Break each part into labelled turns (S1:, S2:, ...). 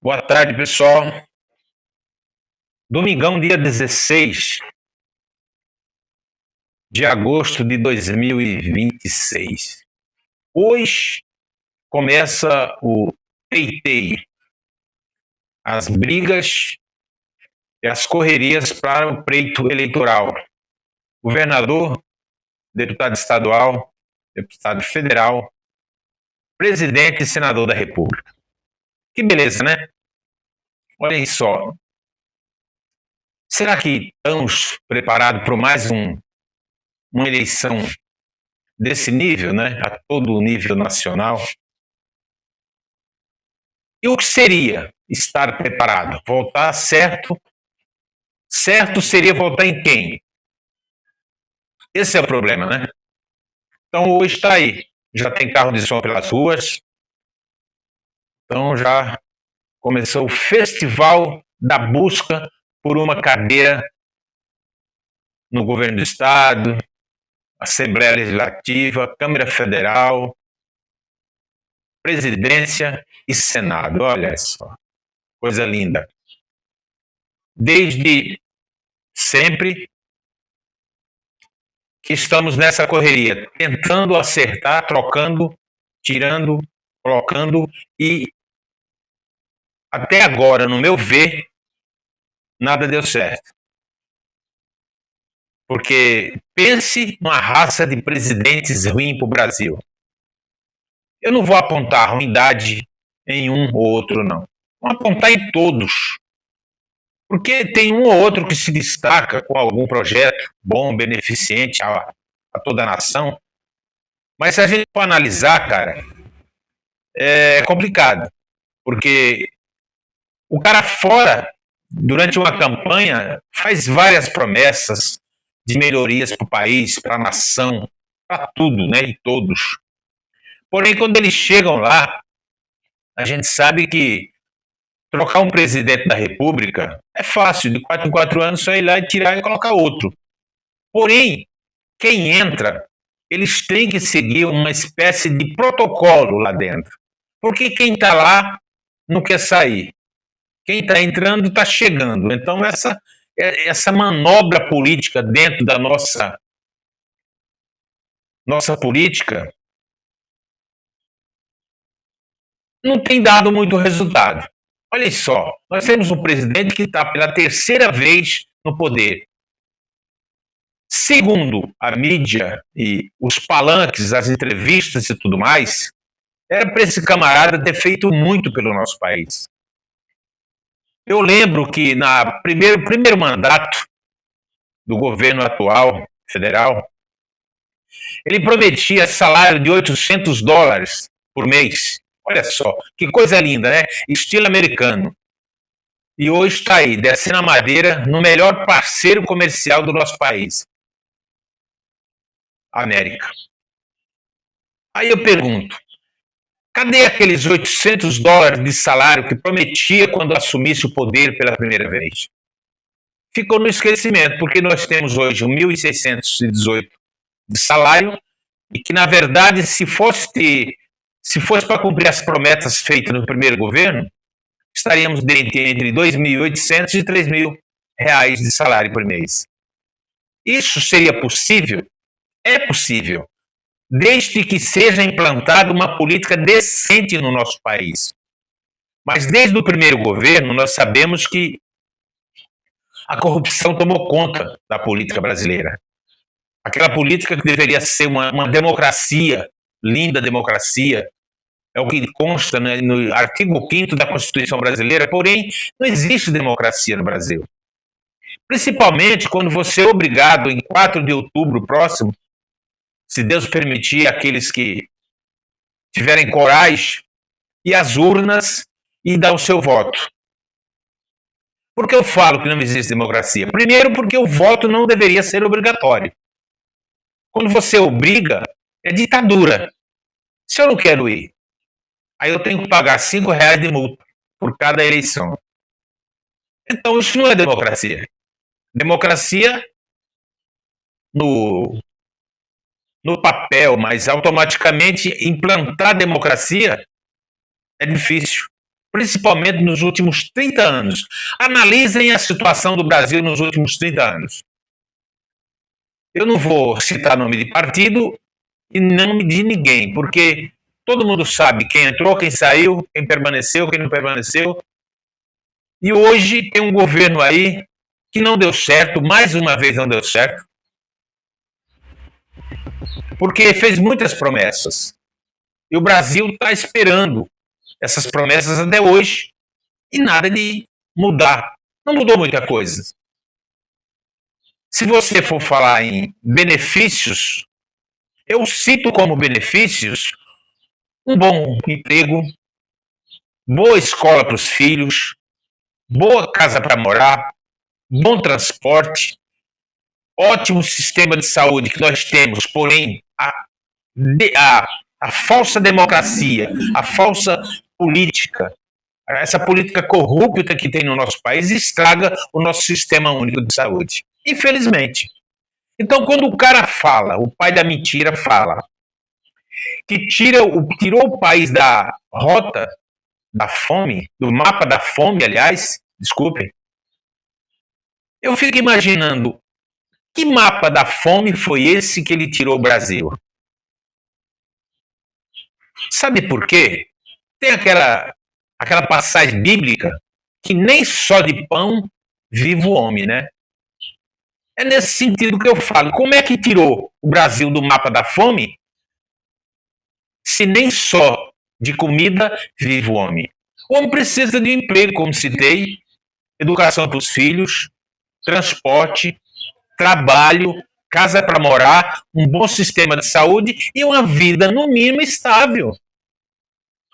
S1: Boa tarde, pessoal. Domingão, dia 16 de agosto de 2026. Hoje começa o teitei, as brigas e as correrias para o pleito eleitoral. Governador, deputado estadual, deputado federal, presidente e senador da República. Que beleza, né? Olhem só. Será que estamos preparados para mais uma eleição desse nível, né? A todo o nível nacional? E o que seria estar preparado? Votar certo? Certo seria votar em quem? Esse é o problema, né? Então hoje está aí. Já tem carro de som pelas ruas. Então já começou o festival da busca por uma cadeira no governo do estado, Assembleia Legislativa, Câmara Federal, Presidência e Senado. Olha só, coisa linda. Desde sempre que estamos nessa correria, tentando acertar, trocando, tirando, colocando, e até agora, no meu ver, nada deu certo. Porque pense numa raça de presidentes ruim para o Brasil. Eu não vou apontar ruindade em um ou outro, não. Vou apontar em todos. Porque tem um ou outro que se destaca com algum projeto bom, beneficente a toda a nação. Mas se a gente for analisar, cara, é complicado. Porque o cara fora, durante uma campanha, faz várias promessas de melhorias para o país, para a nação, para tudo, né? E todos. Porém, quando eles chegam lá, a gente sabe que trocar um presidente da República é fácil, de 4 em 4 anos só ir lá e tirar e colocar outro. Porém, quem entra, eles têm que seguir uma espécie de protocolo lá dentro. Porque quem está lá não quer sair. Quem está entrando está chegando. Então, essa manobra política dentro da nossa política não tem dado muito resultado. Olha só, nós temos um presidente que está pela terceira vez no poder. Segundo a mídia e os palanques, as entrevistas e tudo mais, era para esse camarada ter feito muito pelo nosso país. Eu lembro que no primeiro mandato do governo atual, federal, ele prometia salário de $800 por mês. Olha só, que coisa linda, né? Estilo americano. E hoje está aí, descendo a madeira no melhor parceiro comercial do nosso país, a América. Aí eu pergunto, cadê aqueles $800 de salário que prometia quando assumisse o poder pela primeira vez? Ficou no esquecimento, porque nós temos hoje 1.618 de salário, e que, na verdade, se fosse para cumprir as promessas feitas no primeiro governo, estaríamos entre 2.800 e 3.000 reais de salário por mês. Isso seria possível? É possível, desde que seja implantada uma política decente no nosso país. Mas desde o primeiro governo, nós sabemos que a corrupção tomou conta da política brasileira. Aquela política que deveria ser uma democracia, linda democracia, é o que consta, né, no artigo 5º da Constituição brasileira, porém, não existe democracia no Brasil. Principalmente quando você é obrigado, em 4 de outubro próximo, se Deus permitir, aqueles que tiverem coragem, ir às urnas e dar o seu voto. Por que eu falo que não existe democracia? Primeiro, porque o voto não deveria ser obrigatório. Quando você obriga, é ditadura. Se eu não quero ir, aí eu tenho que pagar R$ 5 de multa por cada eleição. Então isso não é democracia. Democracia no papel, mas automaticamente implantar democracia é difícil. principalmente nos últimos 30 anos. Analisem a situação do Brasil nos últimos 30 anos. Eu não vou citar nome de partido e nome de ninguém, porque todo mundo sabe quem entrou, quem saiu, quem permaneceu, quem não permaneceu. E hoje tem um governo aí que não deu certo, mais uma vez não deu certo, porque fez muitas promessas. E o Brasil está esperando essas promessas até hoje e nada de mudar. Não mudou muita coisa. Se você for falar em benefícios, eu cito como benefícios um bom emprego, boa escola para os filhos, boa casa para morar, bom transporte, ótimo sistema de saúde que nós temos, porém a falsa democracia, a falsa política, essa política corrupta que tem no nosso país estraga o nosso sistema único de saúde. Infelizmente. Então, quando o cara fala, o pai da mentira fala, que tirou o país da rota da fome, do mapa da fome, aliás, desculpem, eu fico imaginando que mapa da fome foi esse que ele tirou o Brasil. Sabe por quê? Tem aquela passagem bíblica que nem só de pão vive o homem, né? É nesse sentido que eu falo. Como é que tirou o Brasil do mapa da fome se nem só de comida vive o homem? O homem precisa de um emprego, como citei, educação para os filhos, transporte, trabalho, casa para morar, um bom sistema de saúde e uma vida, no mínimo, estável.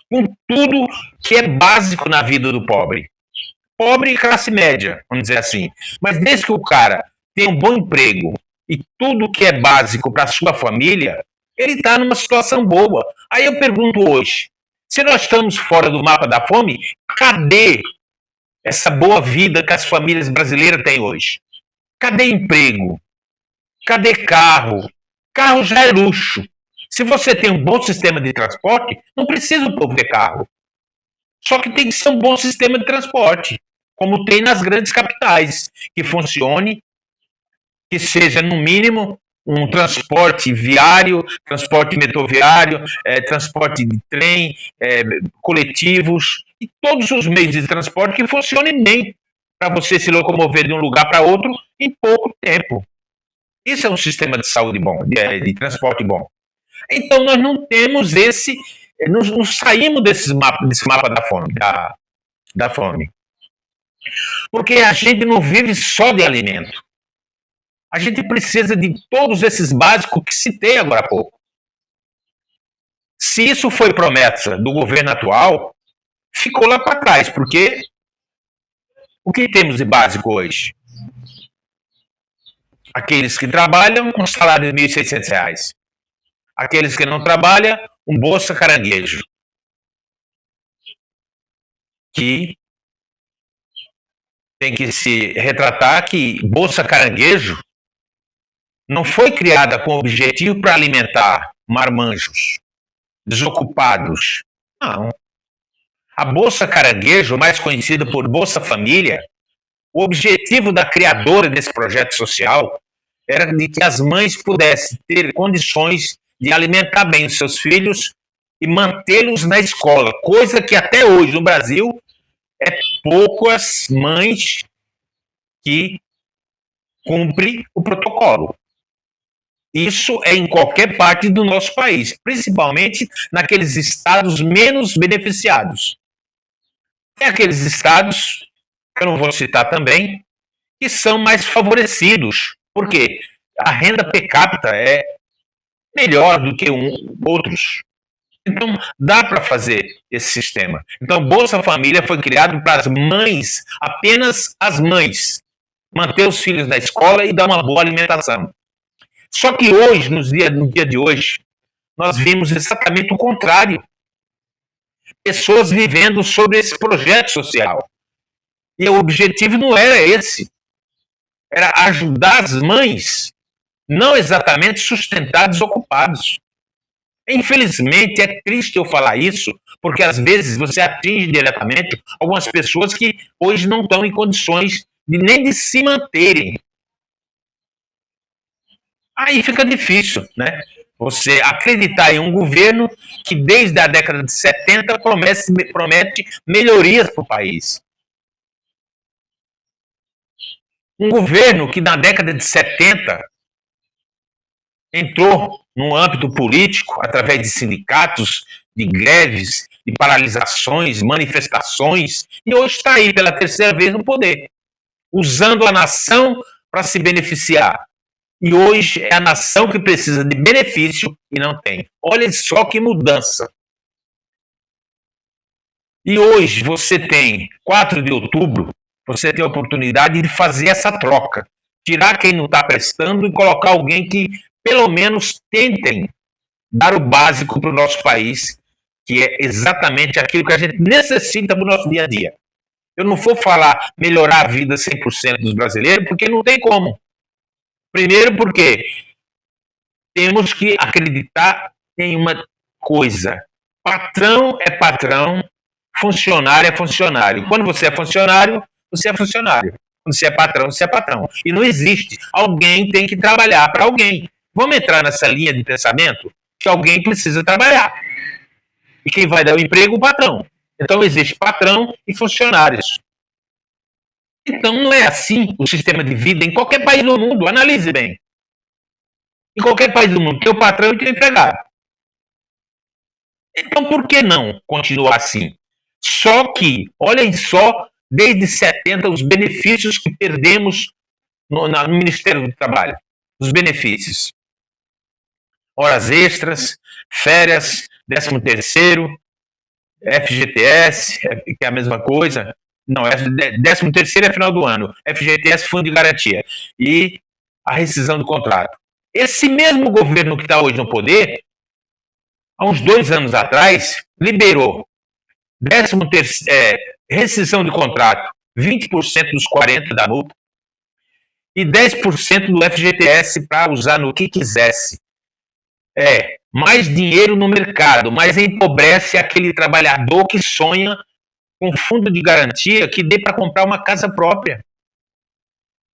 S1: Com tudo que é básico na vida do pobre. Pobre e classe média, vamos dizer assim. Mas desde que o cara tem um bom emprego e tudo que é básico para a sua família, ele está numa situação boa. Aí eu pergunto hoje, se nós estamos fora do mapa da fome, cadê essa boa vida que as famílias brasileiras têm hoje? Cadê emprego? Cadê carro? Carro já é luxo. Se você tem um bom sistema de transporte, não precisa o povo ter carro. Só que tem que ser um bom sistema de transporte, como tem nas grandes capitais, que funcione, que seja, no mínimo, um transporte viário, transporte metroviário, transporte de trem, coletivos, e todos os meios de transporte que funcionem bem para você se locomover de um lugar para outro em pouco tempo. Isso é um sistema de saúde bom, de transporte bom. Então, nós não temos não saímos desse mapa da fome, da fome. Porque a gente não vive só de alimento. A gente precisa de todos esses básicos que citei agora há pouco. Se isso foi promessa do governo atual, ficou lá para trás, porque o que temos de básico hoje? Aqueles que trabalham com salário de R$ 1.600. Aqueles que não trabalham, um Bolsa Caranguejo. Que tem que se retratar que Bolsa Caranguejo não foi criada com o objetivo para alimentar marmanjos, desocupados. Não. A Bolsa Caranguejo, mais conhecida por Bolsa Família, o objetivo da criadora desse projeto social era de que as mães pudessem ter condições de alimentar bem os seus filhos e mantê-los na escola, coisa que até hoje no Brasil é poucas mães que cumprem o protocolo. Isso é em qualquer parte do nosso país, principalmente naqueles estados menos beneficiados. Tem aqueles estados, que eu não vou citar também, que são mais favorecidos, porque a renda per capita é melhor do que outros. Então, dá para fazer esse sistema. Então, Bolsa Família foi criado para as mães, apenas as mães, manter os filhos na escola e dar uma boa alimentação. Só que hoje, no dia de hoje, nós vimos exatamente o contrário. Pessoas vivendo sobre esse projeto social. E o objetivo não era esse. Era ajudar as mães, não exatamente sustentar desocupados. Infelizmente, é triste eu falar isso, porque às vezes você atinge diretamente algumas pessoas que hoje não estão em condições nem de se manterem. Aí fica difícil, né? Você acreditar em um governo que desde a década de 70 promete melhorias para o país. Um governo que na década de 70 entrou no âmbito político através de sindicatos, de greves, de paralisações, manifestações, e hoje está aí pela terceira vez no poder, usando a nação para se beneficiar. E hoje é a nação que precisa de benefício e não tem. Olha só que mudança. E hoje você tem, 4 de outubro, você tem a oportunidade de fazer essa troca. Tirar quem não está prestando e colocar alguém que, pelo menos, tentem dar o básico para o nosso país, que é exatamente aquilo que a gente necessita para o nosso dia a dia. Eu não vou falar melhorar a vida 100% dos brasileiros, porque não tem como. Primeiro porque temos que acreditar em uma coisa. Patrão é patrão, funcionário é funcionário. Quando você é funcionário, você é funcionário. Quando você é patrão, você é patrão. E não existe. Alguém tem que trabalhar para alguém. Vamos entrar nessa linha de pensamento que alguém precisa trabalhar. E quem vai dar o emprego? O patrão. Então existe patrão e funcionários. Então não é assim o sistema de vida em qualquer país do mundo. Analise bem. Em qualquer país do mundo tem o patrão e tem o empregado. Então por que não continuar assim? Só que, olhem só, desde 70, os benefícios que perdemos no Ministério do Trabalho. Os benefícios. Horas extras, férias, 13º, FGTS, que é a mesma coisa. Não, 13º é final do ano. FGTS, Fundo de Garantia. E a rescisão do contrato. Esse mesmo governo que está hoje no poder, há uns 2 anos atrás, liberou rescisão de contrato, 20% dos 40% da multa e 10% do FGTS para usar no que quisesse. Mais dinheiro no mercado, mas empobrece aquele trabalhador que sonha com fundo de garantia que dê para comprar uma casa própria.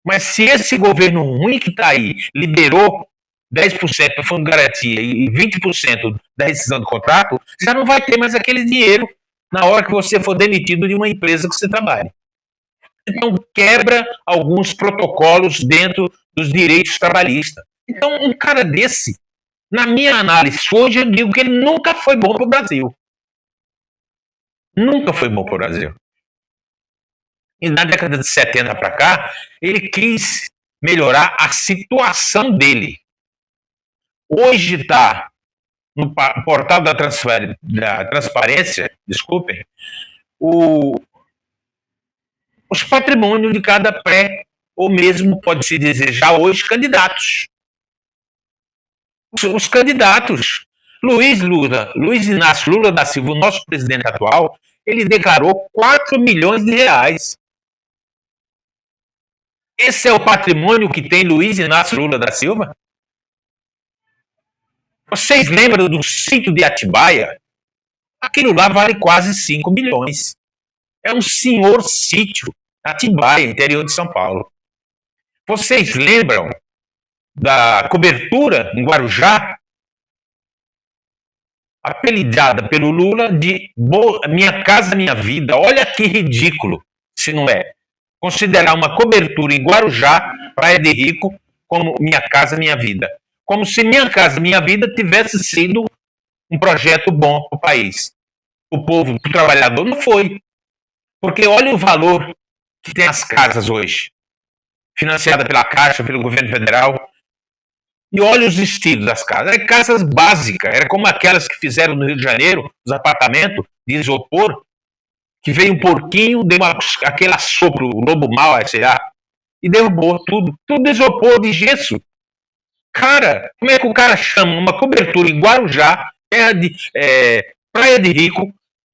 S1: Mas se esse governo ruim que está aí liberou 10% para fundo de garantia e 20% da rescisão do contrato, já não vai ter mais aquele dinheiro na hora que você for demitido de uma empresa que você trabalha. Então, quebra alguns protocolos dentro dos direitos trabalhistas. Então, um cara desse, na minha análise, hoje eu digo que ele nunca foi bom para o Brasil. Nunca foi bom para o Brasil. E na década de 70 para cá, ele quis melhorar a situação dele. Hoje está no portal da transparência, desculpem, os patrimônios de cada pré, ou mesmo, pode-se desejar hoje, candidatos. Os candidatos. Luiz Inácio Lula da Silva, o nosso presidente atual, ele declarou 4 milhões de reais. Esse é o patrimônio que tem Luiz Inácio Lula da Silva? Vocês lembram do sítio de Atibaia? Aquilo lá vale quase 5 milhões. É um senhor sítio, Atibaia, interior de São Paulo. Vocês lembram da cobertura em Guarujá, apelidada pelo Lula de Minha Casa Minha Vida? Olha que ridículo, se não é. Considerar uma cobertura em Guarujá, Praia de Rico, como Minha Casa Minha Vida. Como se Minha Casa Minha Vida tivesse sido um projeto bom para o país. O povo, o trabalhador, não foi. Porque olha o valor que tem as casas hoje, financiada pela Caixa, pelo governo federal. E olha os estilos das casas. Eram casas básicas, era como aquelas que fizeram no Rio de Janeiro, os apartamentos de isopor, que veio um porquinho, deu aquele assopro, o lobo mau, sei lá, e derrubou tudo. Tudo isopor de gesso. Cara, como é que o cara chama uma cobertura em Guarujá, Praia de Rico,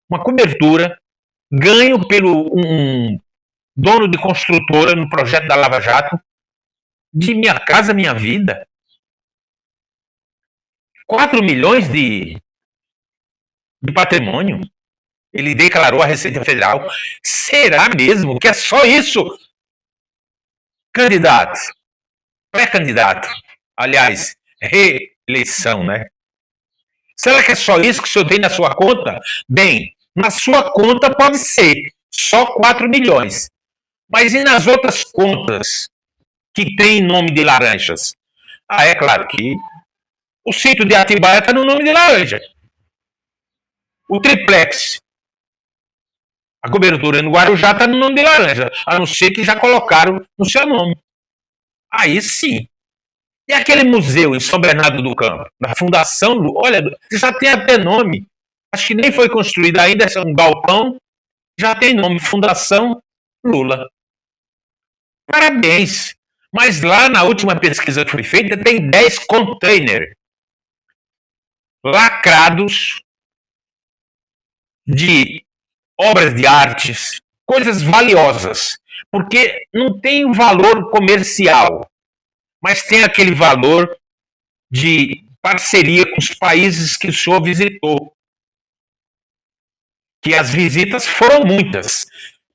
S1: uma cobertura, ganho pelo um dono de construtora no projeto da Lava Jato, de Minha Casa Minha Vida? 4 milhões de patrimônio. Ele declarou à Receita Federal. Será mesmo que é só isso? Candidato, pré-candidato, aliás, reeleição, né? Será que é só isso que o senhor tem na sua conta? Bem, na sua conta pode ser só 4 milhões. Mas e nas outras contas que tem nome de laranjas? Ah, é claro que o sítio de Atibaia está no nome de laranja. O triplex, a cobertura no Guarujá está no nome de laranja, a não ser que já colocaram no seu nome. Aí sim. E aquele museu em São Bernardo do Campo, na Fundação Lula, olha, já tem até nome. Acho que nem foi construído ainda, é um galpão, já tem nome, Fundação Lula. Parabéns. Mas lá na última pesquisa que foi feita, tem 10 containers lacrados de obras de artes, coisas valiosas, porque não tem valor comercial, mas tem aquele valor de parceria com os países que o senhor visitou, que as visitas foram muitas.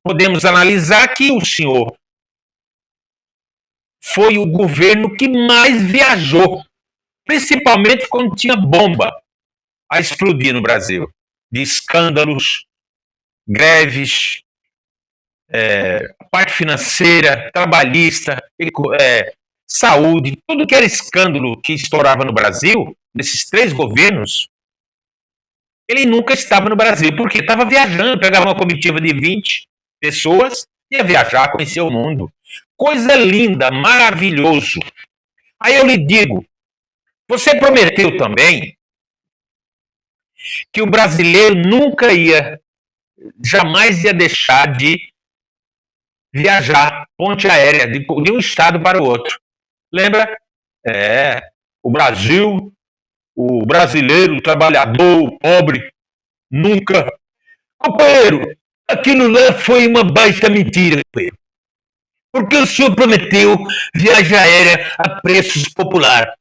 S1: Podemos analisar que o senhor foi o governo que mais viajou, principalmente quando tinha bomba a explodir no Brasil, de escândalos, greves, parte financeira, trabalhista, saúde, tudo que era escândalo que estourava no Brasil, nesses 3 governos, ele nunca estava no Brasil, porque estava viajando, pegava uma comitiva de 20 pessoas, ia viajar, conhecer o mundo. Coisa linda, maravilhoso. Aí eu lhe digo, você prometeu também que o brasileiro nunca ia, jamais ia deixar de viajar ponte aérea de um estado para o outro. Lembra? O Brasil, o brasileiro, o trabalhador, o pobre, nunca. Companheiro, aquilo lá foi uma baita mentira, companheiro. Porque o senhor prometeu viagem aérea a preços popular.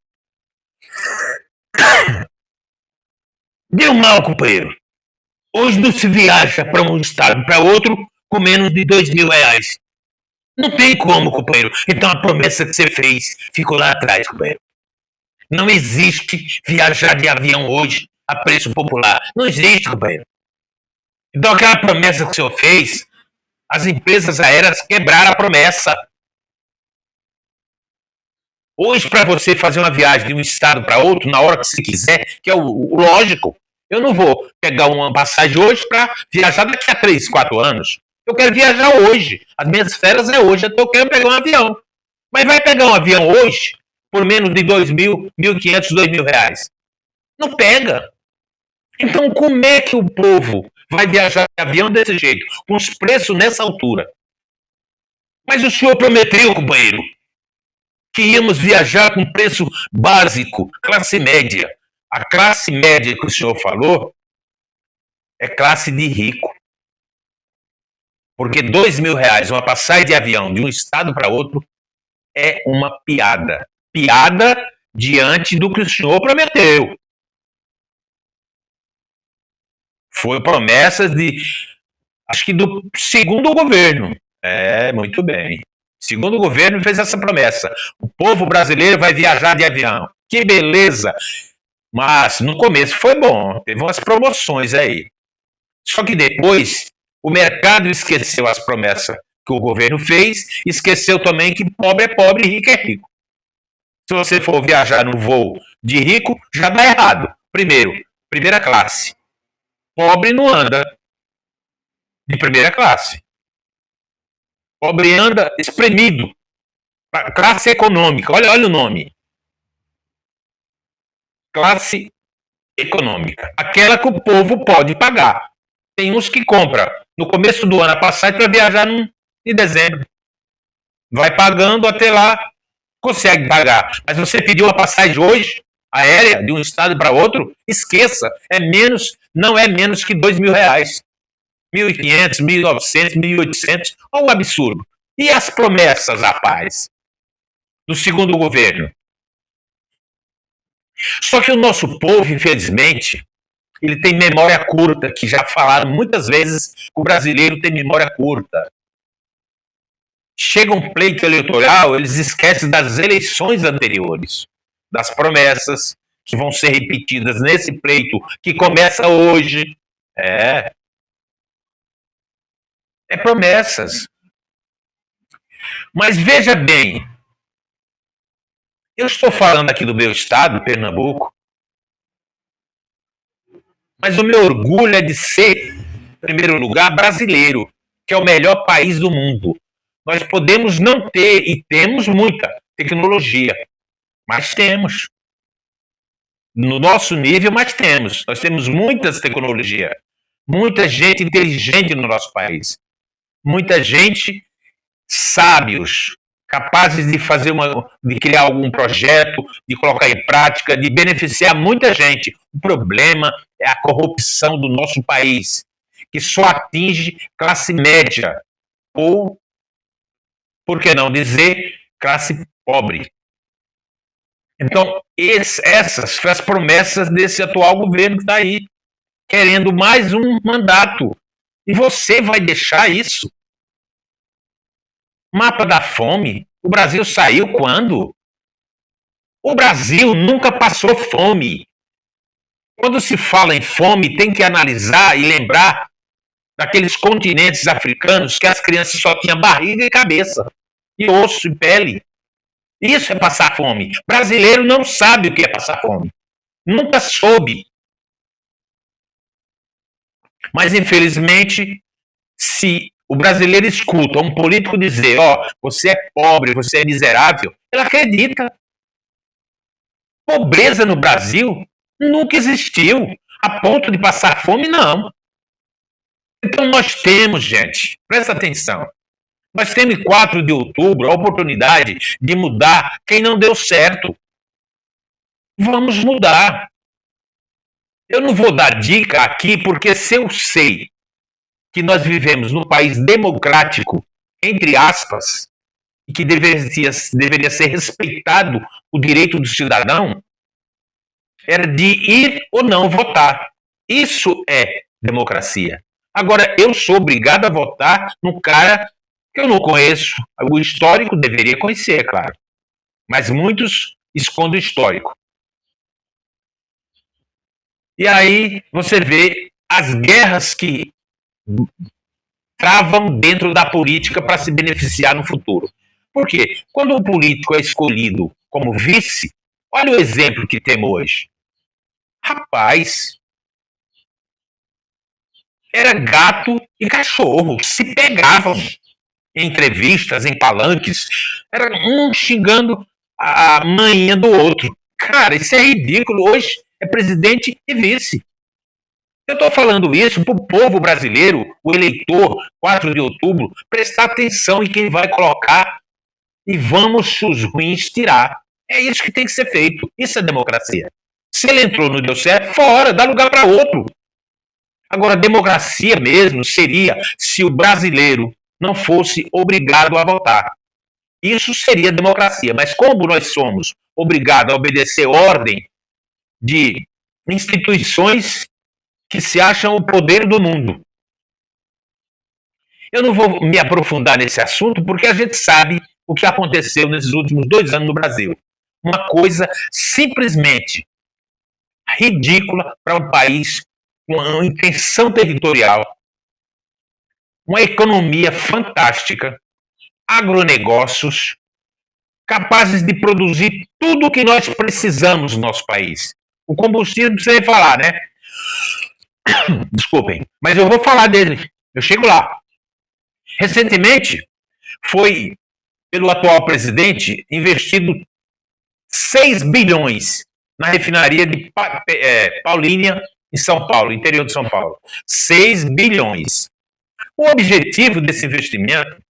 S1: Deu mal, companheiro. Hoje não se viaja para um estado para outro com menos de R$ 2.000. Não tem como, companheiro. Então a promessa que você fez ficou lá atrás, companheiro. Não existe viajar de avião hoje a preço popular. Não existe, companheiro. Então aquela promessa que o senhor fez, as empresas aéreas quebraram a promessa. Hoje, para você fazer uma viagem de um estado para outro, na hora que você quiser, que é o lógico, eu não vou pegar uma passagem hoje para viajar daqui a 3, 4 anos. Eu quero viajar hoje. As minhas férias é hoje, então eu quero pegar um avião. Mas vai pegar um avião hoje por menos de R$ 2.000, R$ 1.500, R$ 2.000. Não pega. Então, como é que o povo vai viajar de avião desse jeito, com os preços nessa altura? Mas o senhor prometeu, companheiro, que íamos viajar com preço básico, classe média. A classe média que o senhor falou é classe de rico. Porque R$ 2.000, uma passagem de avião de um estado para outro, é uma piada. Piada diante do que o senhor prometeu. Foi promessas de, acho que do segundo governo. Muito bem. Segundo governo fez essa promessa. O povo brasileiro vai viajar de avião. Que beleza! Mas no começo foi bom. Teve umas promoções aí. Só que depois o mercado esqueceu as promessas que o governo fez, esqueceu também que pobre é pobre e rico é rico. Se você for viajar no voo de rico, já dá errado. Primeiro, primeira classe. Pobre não anda de primeira classe. Pobre anda espremido. Classe econômica. Olha o nome. Classe econômica. Aquela que o povo pode pagar. Tem uns que compram no começo do ano a passagem para viajar em dezembro. Vai pagando até lá, consegue pagar. Mas você pediu uma passagem hoje, aérea, de um estado para outro, esqueça. Não é menos que R$ 2.000. R$ 1.500, R$ 1.900, R$ 1.800. Olha o absurdo. E as promessas, rapaz, do segundo governo? Só que o nosso povo, infelizmente, ele tem memória curta, que já falaram muitas vezes que o brasileiro tem memória curta. Chega um pleito eleitoral, eles esquecem das eleições anteriores, das promessas que vão ser repetidas nesse pleito que começa hoje. É promessas. Mas veja bem, eu estou falando aqui do meu estado, Pernambuco, mas o meu orgulho é de ser, em primeiro lugar, brasileiro, que é o melhor país do mundo. Nós podemos não ter, e temos muita tecnologia, mas temos. No nosso nível, mas temos. Nós temos muitas tecnologias, muita gente inteligente no nosso país, muita gente sábios, capazes de fazer de criar algum projeto, de colocar em prática, de beneficiar muita gente. O problema é a corrupção do nosso país, que só atinge classe média ou, por que não dizer, classe pobre. Então, essas foram as promessas desse atual governo que está aí, querendo mais um mandato. E você vai deixar isso? Mapa da fome. O Brasil saiu quando? O Brasil nunca passou fome. Quando se fala em fome, tem que analisar e lembrar daqueles continentes africanos que as crianças só tinham barriga e cabeça, e osso e pele. Isso é passar fome. O brasileiro não sabe o que é passar fome. Nunca soube. Mas, infelizmente, se o brasileiro escuta um político dizer, você é pobre, você é miserável, ele acredita. Pobreza no Brasil nunca existiu, a ponto de passar fome, não. Então nós temos, gente, presta atenção, nós temos em 4 de outubro a oportunidade de mudar quem não deu certo. Vamos mudar. Eu não vou dar dica aqui, porque se eu sei que nós vivemos num país democrático, entre aspas, e que deveria ser respeitado o direito do cidadão, era de ir ou não votar. Isso é democracia. Agora, eu sou obrigado a votar no cara que eu não conheço. O histórico deveria conhecer, é claro. Mas muitos escondem o histórico. E aí você vê as guerras que travam dentro da política para se beneficiar no futuro. Por quê? Quando um político é escolhido como vice, olha o exemplo que temos hoje. Rapaz, era gato e cachorro, se pegavam em entrevistas, em palanques, era um xingando a manhinha do outro. Cara, isso é ridículo. Hoje é presidente e vice. Eu estou falando isso para o povo brasileiro, o eleitor, 4 de outubro, prestar atenção em quem vai colocar e vamos os ruins tirar. É isso que tem que ser feito. Isso é democracia. Se ele entrou, não deu certo, fora, dá lugar para outro. Agora, democracia mesmo seria se o brasileiro não fosse obrigado a votar. Isso seria democracia. Mas como nós somos obrigados a obedecer ordem de instituições que se acham o poder do mundo. Eu não vou me aprofundar nesse assunto porque a gente sabe o que aconteceu nesses últimos 2 anos no Brasil. Uma coisa simplesmente ridícula para um país com uma intenção territorial, uma economia fantástica, agronegócios, capazes de produzir tudo o que nós precisamos no nosso país. O combustível, não precisa nem falar, né? Desculpem, mas eu vou falar dele. Eu chego lá. Recentemente, foi, pelo atual presidente, investido 6 bilhões na refinaria de Paulínia, em São Paulo, interior de São Paulo. 6 bilhões. O objetivo desse investimento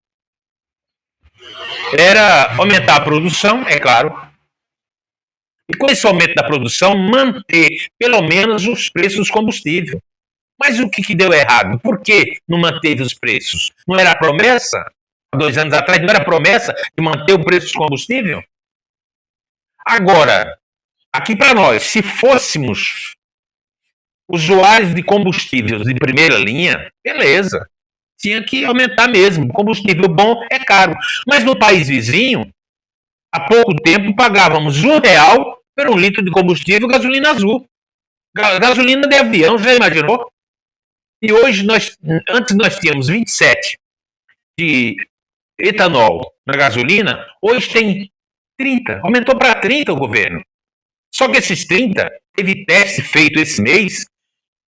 S1: era aumentar a produção, é claro, e com esse aumento da produção, manter pelo menos os preços dos combustíveis. Mas o que deu errado? Por que não manteve os preços? Não era promessa? Há 2 anos atrás, não era promessa de manter o preço do combustível? Agora, aqui para nós, se fôssemos usuários de combustíveis de primeira linha, beleza. Tinha que aumentar mesmo. Combustível bom é caro. Mas no país vizinho, há pouco tempo pagávamos R$ 1 por 1 litro de combustível gasolina azul. Gasolina de avião, já imaginou? E hoje antes nós tínhamos 27 de etanol na gasolina, hoje tem 30. Aumentou para 30 o governo. Só que esses 30, teve teste feito esse mês,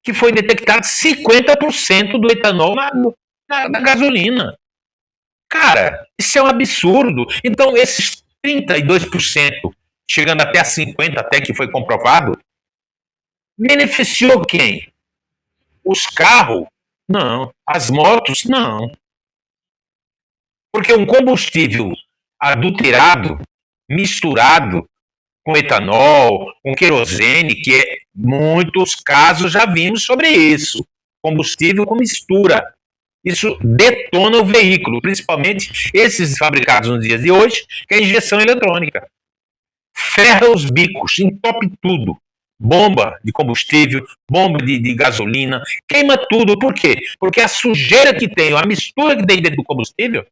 S1: que foi detectado 50% do etanol na gasolina. Cara, isso é um absurdo. Então, esses 32%, chegando até a 50%, até que foi comprovado, beneficiou quem? Os carros? Não. As motos? Não. Porque um combustível adulterado, misturado com etanol, com querosene, que é muitos casos já vimos sobre isso. Combustível com mistura. Isso detona o veículo, principalmente esses fabricados nos dias de hoje, que é a injeção eletrônica. Ferra os bicos, entope tudo. Bomba de combustível, bomba de gasolina, queima tudo. Por quê? Porque a sujeira que tem, a mistura que tem dentro do combustível,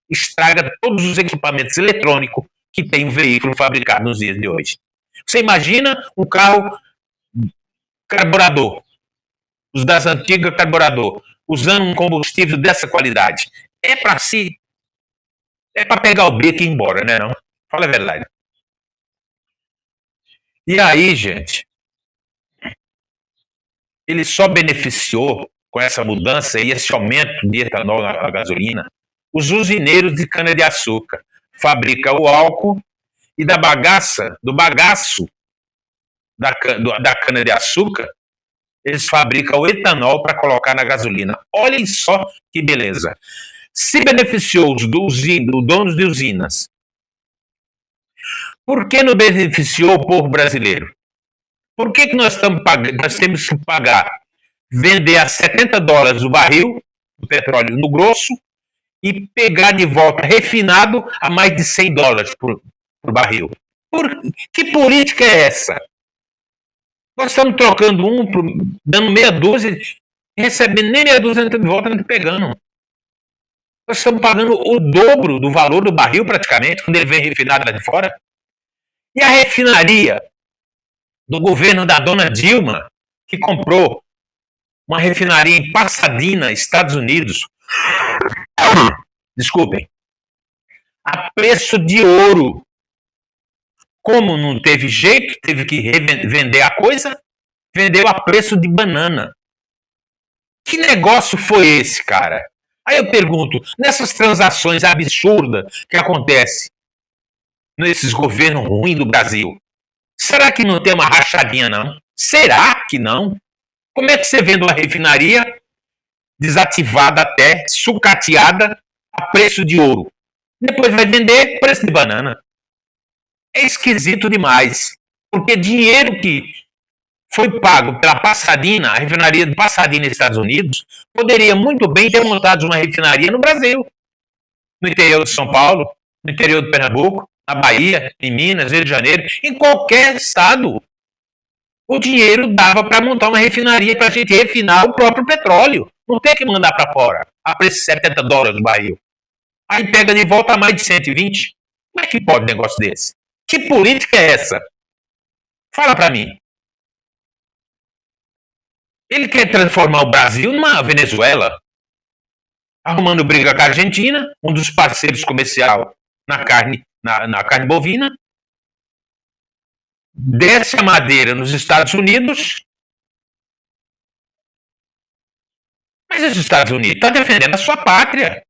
S1: estraga todos os equipamentos eletrônicos que tem um veículo fabricado nos dias de hoje. Você imagina um carro carburador, os das antigas carburador, usando um combustível dessa qualidade. É para si, é para pegar o beco e ir embora, né? Não? Fala a verdade. E aí, gente, ele só beneficiou com essa mudança e esse aumento de etanol na gasolina os usineiros de cana-de-açúcar. Fabrica o álcool e do bagaço da cana-de-açúcar, eles fabricam o etanol para colocar na gasolina. Olhem só que beleza. Se beneficiou os donos de usinas, por que não beneficiou o povo brasileiro? Por que nós temos que pagar, vender a $70 o barril, o petróleo no grosso, e pegar de volta refinado a mais de $100 por barril? Que política é essa? Nós estamos trocando dando meia dúzia, recebendo nem meia dúzia de volta, não pegando. Nós estamos pagando o dobro do valor do barril, praticamente, quando ele vem refinado lá de fora. E a refinaria do governo da dona Dilma, que comprou uma refinaria em Pasadena, Estados Unidos, desculpem, a preço de ouro. Como não teve jeito, teve que vender a coisa, vendeu a preço de banana. Que negócio foi esse, cara? Aí eu pergunto, nessas transações absurdas que acontecem nesses governos ruins do Brasil, será que não tem uma rachadinha, não? Será que não? Como é que você vende uma refinaria desativada até, sucateada, a preço de ouro? Depois vai vender preço de banana. É esquisito demais. Porque dinheiro que foi pago pela Pasadena, a refinaria de Pasadena, Estados Unidos, poderia muito bem ter montado uma refinaria no Brasil, no interior de São Paulo, no interior de Pernambuco, na Bahia, em Minas, Rio de Janeiro, em qualquer estado. O dinheiro dava para montar uma refinaria para a gente refinar o próprio petróleo. Não tem que mandar para fora a preço de $70 o barril. Aí pega de volta a mais de 120. Como é que pode um negócio desse? Que política é essa? Fala para mim. Ele quer transformar o Brasil numa Venezuela, arrumando briga com a Argentina, um dos parceiros comerciais na carne bovina, desce a madeira nos Estados Unidos, mas os Estados Unidos estão defendendo a sua pátria.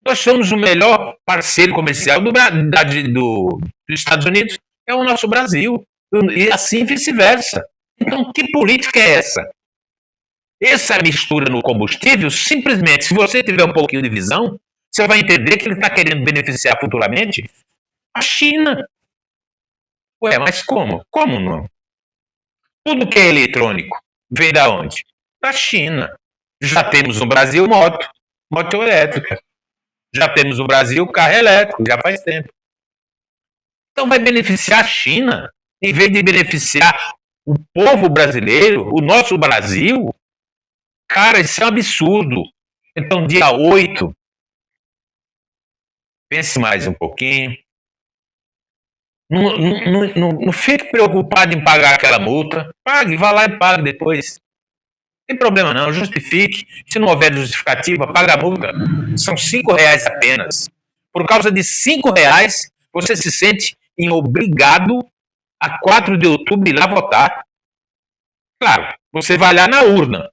S1: Nós somos o melhor parceiro comercial dos Estados Unidos, é o nosso Brasil, e assim vice-versa. Então, que política é essa? Essa mistura no combustível, simplesmente, se você tiver um pouquinho de visão, você vai entender que ele está querendo beneficiar futuramente a China. Ué, mas como? Como não? Tudo que é eletrônico vem da onde? Da China. Já temos no Brasil moto elétrica. Já temos no Brasil carro elétrico, já faz tempo. Então vai beneficiar a China, em vez de beneficiar o povo brasileiro, o nosso Brasil. Cara, isso é um absurdo. Então, dia 8, pense mais um pouquinho. Não fique preocupado em pagar aquela multa. Pague, vá lá e pague depois. Não tem problema não, justifique. Se não houver justificativa, paga a multa. São R$ 5 apenas. Por causa de R$ 5, você se sente obrigado a 4 de outubro ir lá votar. Claro, você vai lá na urna.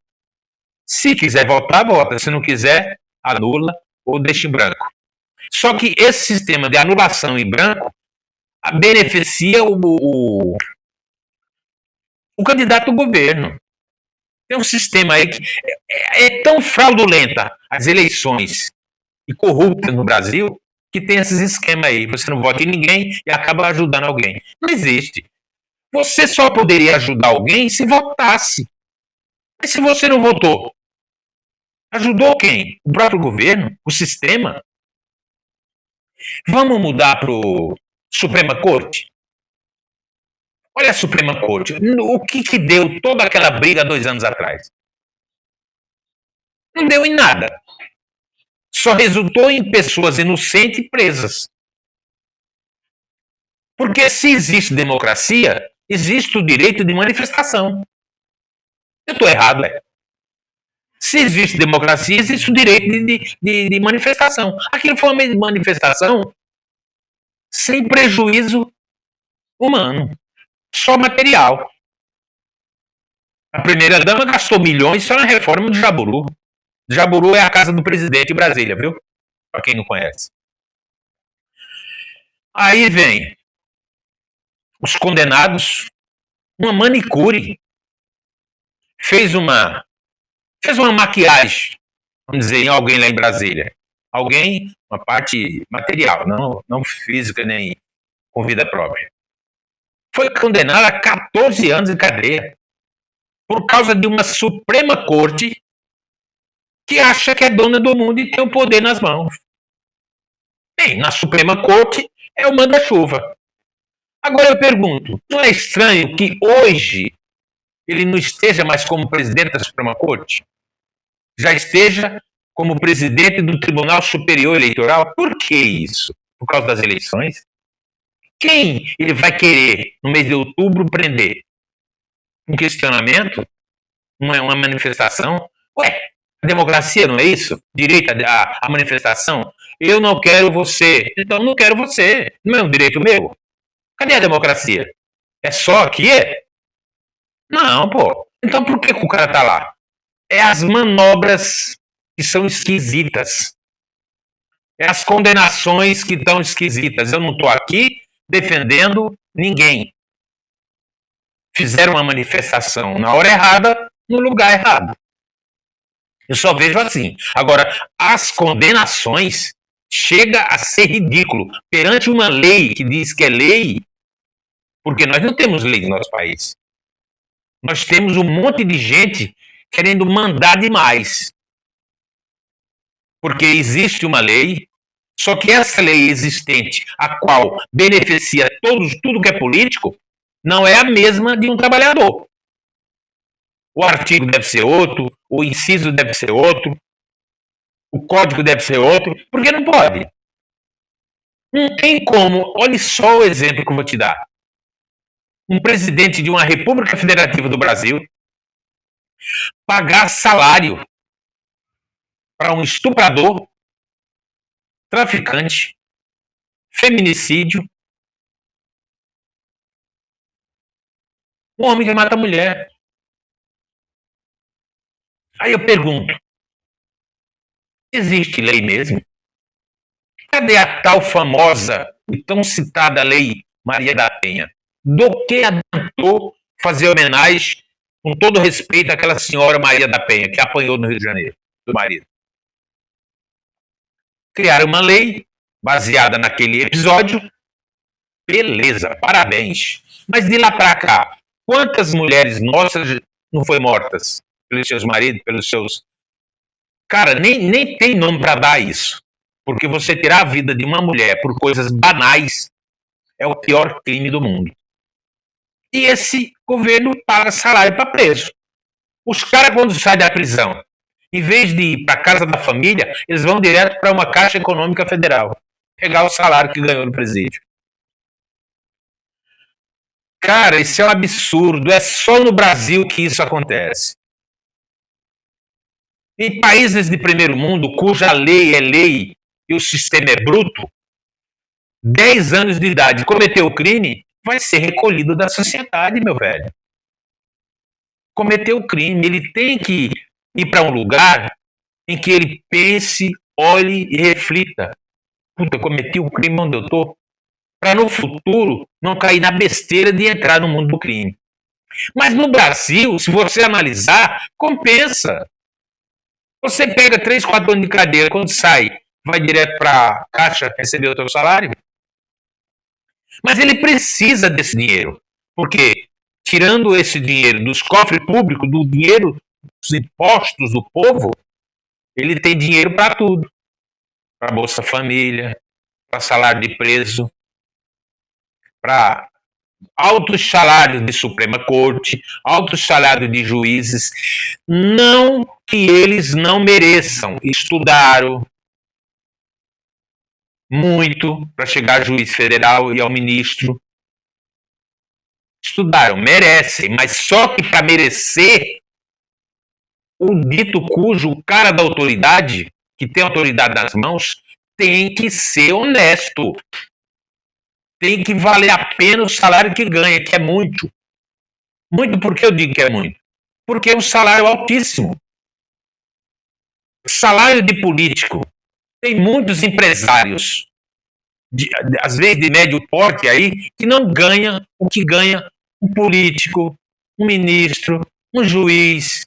S1: Se quiser votar, vota. Se não quiser, anula ou deixa em branco. Só que esse sistema de anulação em branco beneficia o candidato ao governo. Tem um sistema aí que é tão fraudulenta as eleições e corrupta no Brasil que tem esses esquemas aí. Você não vota em ninguém e acaba ajudando alguém. Não existe. Você só poderia ajudar alguém se votasse. Mas se você não votou, ajudou quem? O próprio governo? O sistema? Vamos mudar para o Suprema Corte? Olha a Suprema Corte. O que deu toda aquela briga 2 anos atrás? Não deu em nada. Só resultou em pessoas inocentes presas. Porque se existe democracia, existe o direito de manifestação. Eu estou errado, é? Se existe democracia, existe o direito de manifestação. Aquilo foi uma manifestação sem prejuízo humano, só material. A primeira-dama gastou milhões só na reforma do Jaburu. Jaburu é a casa do presidente de Brasília, viu? Para quem não conhece. Aí vem os condenados, uma manicure, fez uma maquiagem, vamos dizer, em alguém lá em Brasília. Alguém, uma parte material, não física nem com vida própria. Foi condenado a 14 anos de cadeia por causa de uma Suprema Corte que acha que é dona do mundo e tem o poder nas mãos. Bem, na Suprema Corte é o manda-chuva. Agora eu pergunto, não é estranho que hoje ele não esteja mais como presidente da Suprema Corte? Já esteja como presidente do Tribunal Superior Eleitoral? Por que isso? Por causa das eleições? Quem ele vai querer, no mês de outubro, prender? Um questionamento? Uma manifestação? Ué, a democracia não é isso? Direito à manifestação? Eu não quero você. Então não quero você. Não é um direito meu? Cadê a democracia? É só aqui? Não, pô. Então por que o cara tá lá? É as manobras que são esquisitas. É as condenações que estão esquisitas. Eu não estou aqui defendendo ninguém. Fizeram uma manifestação na hora errada, no lugar errado. Eu só vejo assim. Agora, as condenações chega a ser ridículo. Perante uma lei que diz que é lei, porque nós não temos lei no nosso país. Nós temos um monte de gente querendo mandar demais. Porque existe uma lei, só que essa lei existente, a qual beneficia tudo que é político, não é a mesma de um trabalhador. O artigo deve ser outro, o inciso deve ser outro, o código deve ser outro, porque não pode. Não tem como, olhe só o exemplo que eu vou te dar. Um presidente de uma República Federativa do Brasil pagar salário para um estuprador, traficante, feminicídio, um homem que mata a mulher. Aí eu pergunto, existe lei mesmo? Cadê a tal famosa e tão citada lei Maria da Penha? Do que adiantou fazer homenagem, com todo respeito, àquela senhora Maria da Penha, que apanhou no Rio de Janeiro, do marido? Criaram uma lei baseada naquele episódio. Beleza, parabéns. Mas de lá para cá, quantas mulheres nossas não foram mortas pelos seus maridos, pelos seus... Cara, nem tem nome para dar isso. Porque você tirar a vida de uma mulher por coisas banais é o pior crime do mundo. E esse governo paga salário para preso. Os caras, quando saem da prisão, em vez de ir para a casa da família, eles vão direto para uma Caixa Econômica Federal pegar o salário que ganhou no presídio. Cara, isso é um absurdo. É só no Brasil que isso acontece. Em países de primeiro mundo, cuja lei é lei e o sistema é bruto, 10 anos de idade, cometeu o crime, vai ser recolhido da sociedade, meu velho. Cometeu o crime, ele tem que ir para um lugar em que ele pense, olhe e reflita. Puta, eu cometi um crime onde eu estou, para no futuro não cair na besteira de entrar no mundo do crime. Mas no Brasil, se você analisar, compensa. Você pega 3, 4 anos de cadeira, quando sai, vai direto para a caixa receber o seu salário. Mas ele precisa desse dinheiro, porque tirando esse dinheiro dos cofres públicos, do dinheiro dos impostos do povo, ele tem dinheiro para tudo. Para Bolsa Família, para salário de preso, para altos salários de Suprema Corte, altos salários de juízes. Não que eles não mereçam. Estudaram muito para chegar a juiz federal e ao ministro. Estudaram, merecem, mas só que para merecer, o dito cujo, o cara da autoridade, que tem autoridade nas mãos, tem que ser honesto. Tem que valer a pena o salário que ganha, que é muito. Muito porque eu digo que é muito? Porque é um salário altíssimo. Salário de político. Tem muitos empresários, às vezes de médio porte aí, que não ganham o que ganha um político, um ministro, um juiz.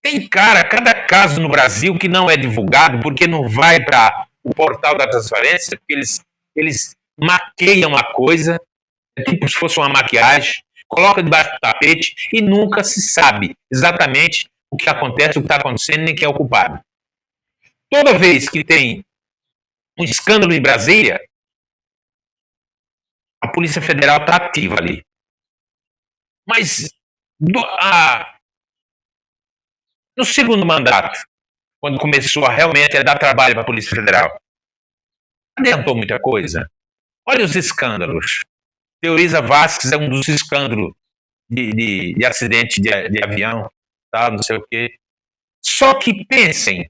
S1: Tem cada caso no Brasil que não é divulgado porque não vai para o portal da transparência, porque eles maqueiam a coisa, é tipo se fosse uma maquiagem, coloca debaixo do tapete e nunca se sabe exatamente o que acontece, o que está acontecendo, nem quem é o culpado. Toda vez que tem um escândalo em Brasília, a Polícia Federal está ativa ali. Mas no segundo mandato, quando começou realmente a dar trabalho para a Polícia Federal, adiantou muita coisa. Olha os escândalos. Teoriza Vasquez é um dos escândalos de acidente de avião, tá, não sei o quê. Só que pensem,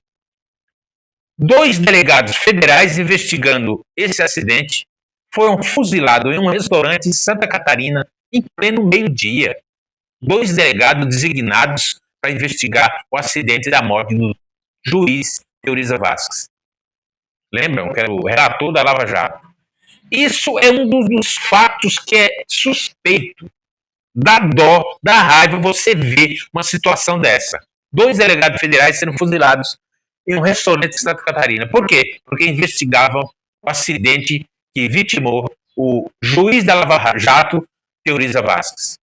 S1: 2 delegados federais investigando esse acidente foram fuzilados em um restaurante em Santa Catarina em pleno meio-dia. 2 delegados designados para investigar o acidente da morte do juiz Teoriza Vasquez. Lembram que era o relator da Lava Jato? Isso é um dos fatos que é suspeito. Dá dó, dá raiva você ver uma situação dessa. 2 delegados federais sendo fuzilados em um restaurante de Santa Catarina. Por quê? Porque investigavam o acidente que vitimou o juiz da Lava Jato, Teoriza Vasquez.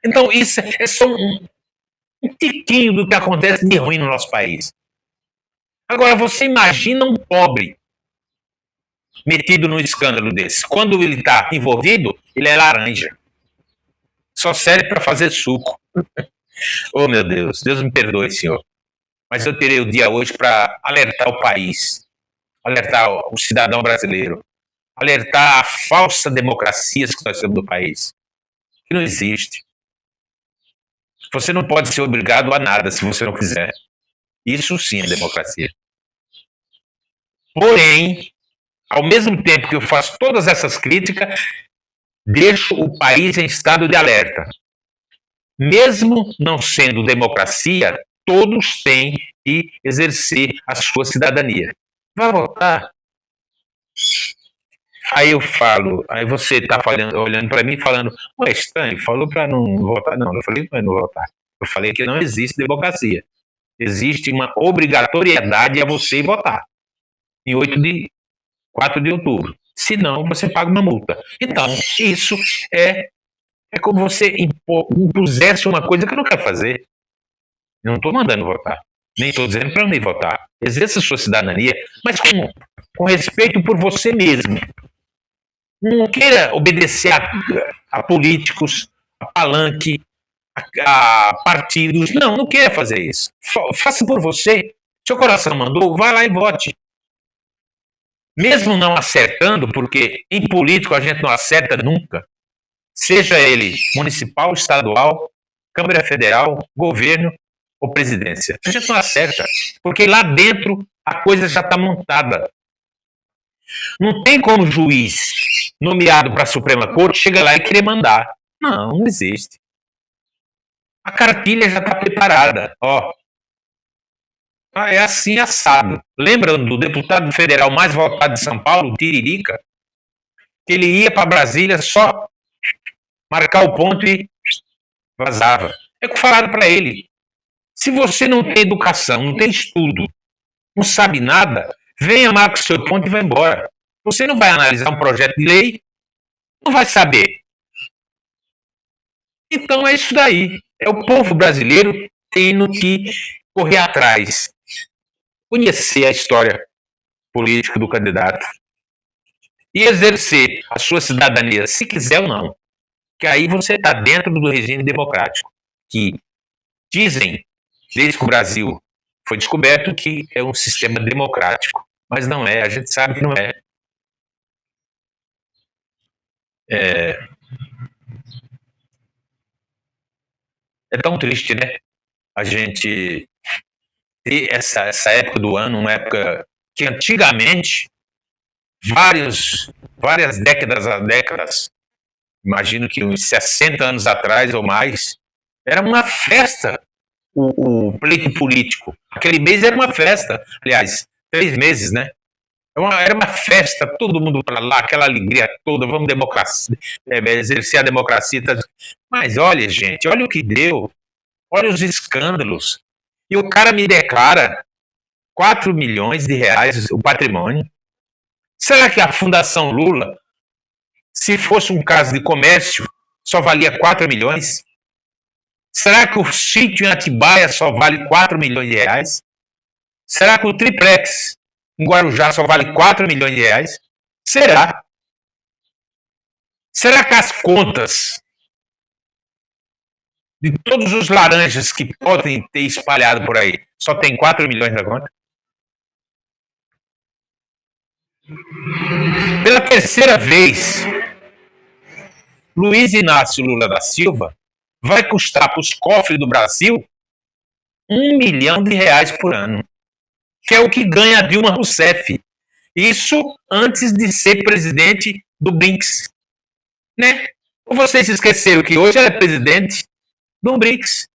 S1: Então, isso é só um tiquinho do que acontece de ruim no nosso país. Agora, você imagina um pobre metido num escândalo desse. Quando ele está envolvido, ele é laranja. Só serve para fazer suco. Oh, meu Deus, Deus me perdoe, senhor. Mas eu terei o dia hoje para alertar o país, alertar o cidadão brasileiro, alertar a falsa democracia que nós temos no país, que não existe. Você não pode ser obrigado a nada se você não quiser. Isso sim é democracia. Porém, ao mesmo tempo que eu faço todas essas críticas, deixo o país em estado de alerta. Mesmo não sendo democracia, todos têm que exercer a sua cidadania. Vai votar? Aí eu falo, aí você está olhando para mim falando, ué, estranho, falou para não votar. Não, eu falei para não votar. Eu falei que não existe democracia. Existe uma obrigatoriedade a você votar. Em 4 de outubro. Senão, você paga uma multa. Então, isso é como você impusesse uma coisa que eu não quero fazer. Eu não estou mandando votar. Nem estou dizendo para não ir votar. Exerça a sua cidadania, mas com respeito por você mesmo. Não queira obedecer a políticos, a palanque, a partidos. Não, não queira fazer isso. Faça por você. Seu coração mandou, vá lá e vote. Mesmo não acertando, porque em político a gente não acerta nunca, seja ele municipal, estadual, Câmara Federal, governo ou presidência. A gente não acerta, porque lá dentro a coisa já está montada. Não tem como o juiz nomeado para a Suprema Corte chega lá e querer mandar. Não, não existe. A cartilha já está preparada. Ó, é assim assado. Lembra do deputado federal mais votado de São Paulo, Tiririca? Que ele ia para Brasília só marcar o ponto e vazava. É o que falaram para ele. Se você não tem educação, não tem estudo, não sabe nada, venha, marca o seu ponto e vai embora. Você não vai analisar um projeto de lei, não vai saber. Então é isso daí. É o povo brasileiro tendo que correr atrás, conhecer a história política do candidato e exercer a sua cidadania, se quiser ou não. Que aí você está dentro do regime democrático, que dizem, desde que o Brasil foi descoberto, que é um sistema democrático. Mas não é, a gente sabe que não é. É tão triste, né? A gente ter essa época do ano, uma época que antigamente, várias décadas, imagino que uns 60 anos atrás ou mais, era uma festa o pleito político. Aquele mês era uma festa. Aliás, 3 meses, né? Era uma festa, todo mundo para lá, aquela alegria toda, vamos exercer a democracia. Mas olha, gente, olha o que deu, olha os escândalos. E o cara me declara 4 milhões de reais o patrimônio. Será que a Fundação Lula, se fosse um caso de comércio, só valia 4 milhões? Será que o sítio em Atibaia só vale 4 milhões de reais? Será que o triplex em Guarujá só vale 4 milhões de reais? Será? Será que as contas de todos os laranjas que podem ter espalhado por aí só tem 4 milhões na conta? Pela terceira vez, Luiz Inácio Lula da Silva vai custar para os cofres do Brasil 1 milhão de reais por ano, que é o que ganha a Dilma Rousseff. Isso antes de ser presidente do BRICS. Né? Ou vocês esqueceram que hoje ela é presidente do BRICS,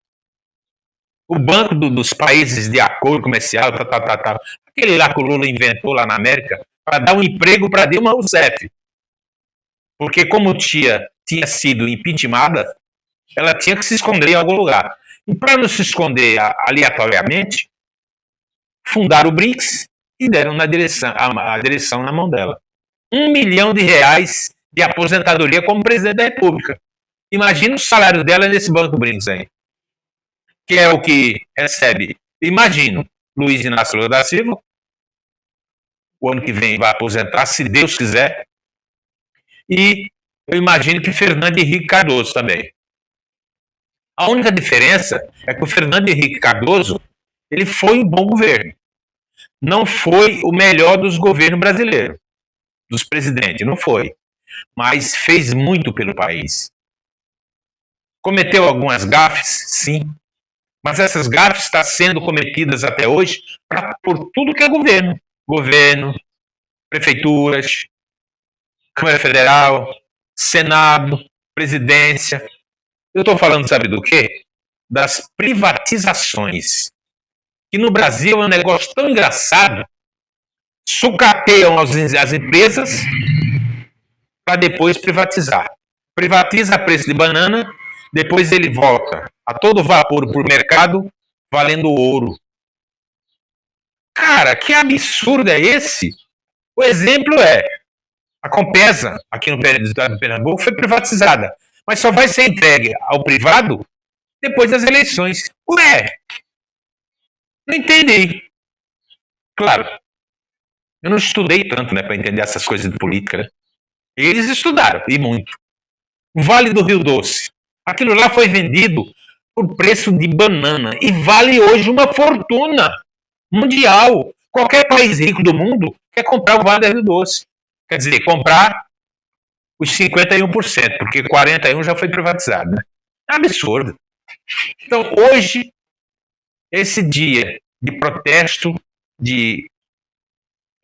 S1: o banco dos países de acordo comercial, aquele lá que o Lula inventou lá na América, para dar um emprego para Dilma Rousseff. Porque como tinha sido impeachmentada, ela tinha que se esconder em algum lugar. E para não se esconder aleatoriamente, fundaram o BRICS e deram a direção na mão dela. 1 milhão de reais de aposentadoria como presidente da República. Imagina o salário dela nesse banco BRICS aí, que é o que recebe. Imagino, Luiz Inácio Lula da Silva, o ano que vem vai aposentar, se Deus quiser, e eu imagino que Fernando Henrique Cardoso também. A única diferença é que o Fernando Henrique Cardoso ele foi um bom governo. Não foi o melhor dos governos brasileiros, dos presidentes, não foi. Mas fez muito pelo país. Cometeu algumas gafes, sim. Mas essas gafes estão sendo cometidas até hoje por tudo que é governo. Governo, prefeituras, Câmara Federal, Senado, presidência. Eu estou falando, sabe do quê? Das privatizações. Que no Brasil é um negócio tão engraçado, sucateiam as empresas para depois privatizar. Privatiza a preço de banana, depois ele volta a todo vapor por mercado, valendo ouro. Cara, que absurdo é esse? O exemplo é a Compesa, aqui no estado de Pernambuco, foi privatizada, mas só vai ser entregue ao privado depois das eleições. Ué, não entendi. Claro, eu não estudei tanto, né, para entender essas coisas de política, né? Eles estudaram, e muito. O Vale do Rio Doce. Aquilo lá foi vendido por preço de banana e vale hoje uma fortuna mundial. Qualquer país rico do mundo quer comprar o Vale do Rio Doce. Quer dizer, comprar os 51%, porque 41% já foi privatizado. Né? É absurdo. Então, hoje, esse dia de protesto, de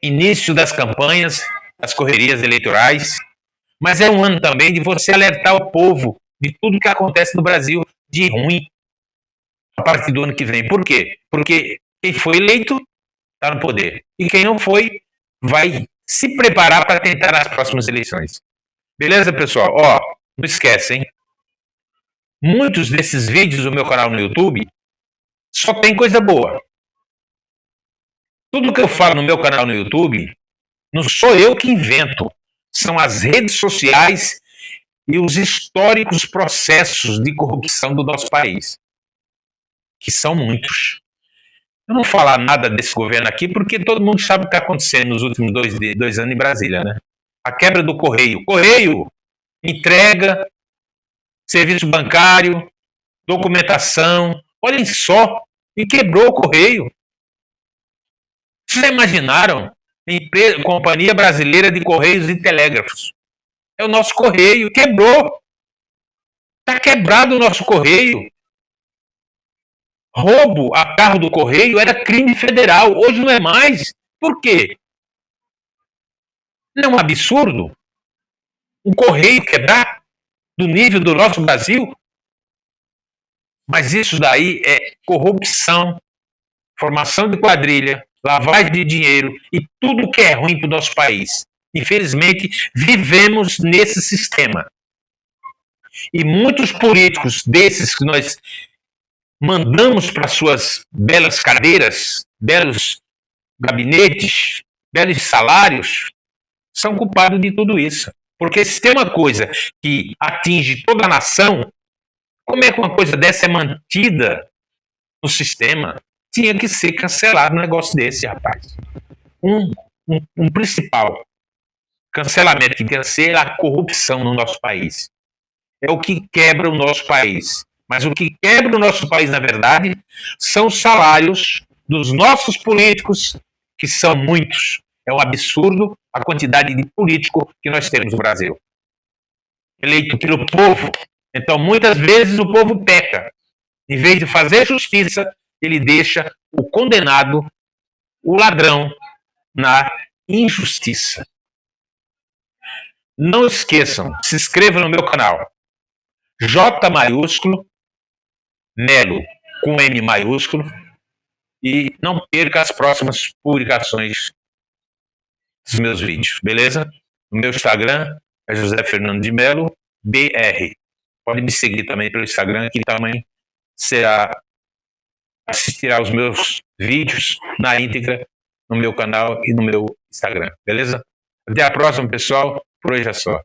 S1: início das campanhas, das correrias eleitorais, mas é um ano também de você alertar o povo de tudo que acontece no Brasil de ruim a partir do ano que vem. Por quê? Porque quem foi eleito está no poder. E quem não foi, vai se preparar para tentar as próximas eleições. Beleza, pessoal? Ó, não esquece, hein? Muitos desses vídeos do meu canal no YouTube só tem coisa boa. Tudo que eu falo no meu canal no YouTube, não sou eu que invento. São as redes sociais e os históricos processos de corrupção do nosso país, que são muitos. Eu não vou falar nada desse governo aqui, porque todo mundo sabe o que está acontecendo nos últimos dois anos em Brasília, né? A quebra do Correio. Correio entrega, serviço bancário, documentação. Olhem só, e quebrou o Correio. Vocês já imaginaram? Companhia Brasileira de Correios e Telégrafos. É o nosso Correio. Quebrou. Está quebrado o nosso Correio. Roubo a carro do Correio era crime federal. Hoje não é mais. Por quê? Não é um absurdo? Um Correio quebrar do nível do nosso Brasil? Mas isso daí é corrupção, formação de quadrilha, lavagem de dinheiro e tudo que é ruim para o nosso país. Infelizmente, vivemos nesse sistema. E muitos políticos desses que nós mandamos para suas belas cadeiras, belos gabinetes, belos salários, são culpados de tudo isso. Porque se tem uma coisa que atinge toda a nação, como é que uma coisa dessa é mantida no sistema? Tinha que ser cancelado um negócio desse, rapaz. Um principal cancelamento que tem que ser a corrupção no nosso país. É o que quebra o nosso país. Mas o que quebra o nosso país, na verdade, são os salários dos nossos políticos, que são muitos. É um absurdo a quantidade de político que nós temos no Brasil. Eleito pelo povo. Então, muitas vezes, o povo peca. Em vez de fazer justiça, ele deixa o condenado, o ladrão, na injustiça. Não esqueçam, se inscrevam no meu canal. J maiúsculo, Melo com M maiúsculo, e não perca as próximas publicações dos meus vídeos, beleza? No meu Instagram é José Fernando de Melo, BR. Pode me seguir também pelo Instagram, que também assistirá aos meus vídeos na íntegra no meu canal e no meu Instagram, beleza? Até a próxima, pessoal. Por hoje é só.